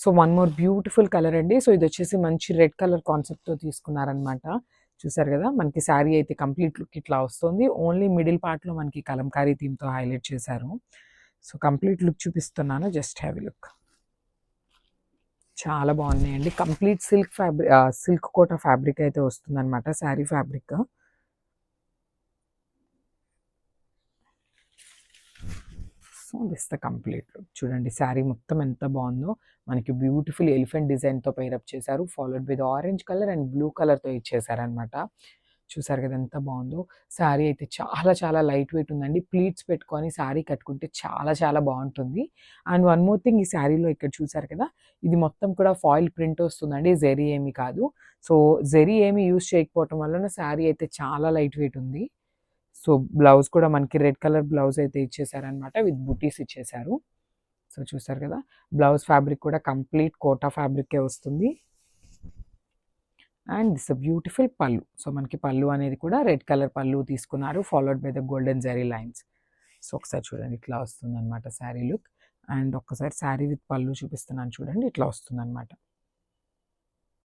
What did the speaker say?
So one more beautiful colour అండి. So ఇది వచ్చేసి మంచి రెడ్ కలర్ కాన్సెప్ట్తో తీసుకున్నారనమాట. చూసారు కదా, మనకి శారీ అయితే కంప్లీట్ లుక్ ఇట్లా వస్తుంది. ఓన్లీ మిడిల్ పార్ట్లో మనకి కలంకారీ థీమ్తో హైలైట్ చేశారు. సో కంప్లీట్ లుక్ చూపిస్తున్నాను, జస్ట్ హ్యావ్ ఎ లుక్. చాలా బాగున్నాయండి. కంప్లీట్ సిల్క్ కోట ఫ్యాబ్రిక్ అయితే వస్తుందన్నమాట, sari fabric. So this the complete look. చూడండి శారీ మొత్తం ఎంత బాగుందో. మనకి బ్యూటిఫుల్ ఎలిఫెంట్ డిజైన్తో పైరప్ చేశారు, followed with orange colour and blue కలర్తో ఇచ్చేసారనమాట. చూసారు కదా ఎంత బాగుందో. శారీ అయితే చాలా చాలా లైట్ వెయిట్ ఉందండి. ప్లీట్స్ పెట్టుకొని శారీ కట్టుకుంటే చాలా చాలా బాగుంటుంది. అండ్ వన్ మోర్ థింగ్, ఈ శారీలో ఇక్కడ చూసారు కదా, ఇది మొత్తం కూడా ఫాయిల్ ప్రింట్ వస్తుందండి, జెరీ ఏమి కాదు. సో జెరీ ఏమి యూజ్ చేయకపోవటం వలన శారీ అయితే చాలా లైట్ వెయిట్ ఉంది. సో బ్లౌజ్ కూడా మనకి రెడ్ కలర్ బ్లౌజ్ అయితే ఇచ్చేసారనమాట, విత్ బుటీస్ ఇచ్చేసారు. సో చూసారు కదా, బ్లౌజ్ ఫ్యాబ్రిక్ కూడా కంప్లీట్ కోటా ఫ్యాబ్రికే వస్తుంది. అండ్ దిస్ బ్యూటిఫుల్ పళ్ళు. సో మనకి పళ్ళు అనేది కూడా రెడ్ కలర్ పళ్ళు తీసుకున్నారు, followed by the golden zari lines. So ఒకసారి చూడండి, ఇట్లా వస్తుంది అనమాట శారీ లుక్. అండ్ ఒక్కసారి శారీ విత్ పళ్ళు చూపిస్తున్నాను చూడండి, ఇట్లా వస్తుంది అనమాట.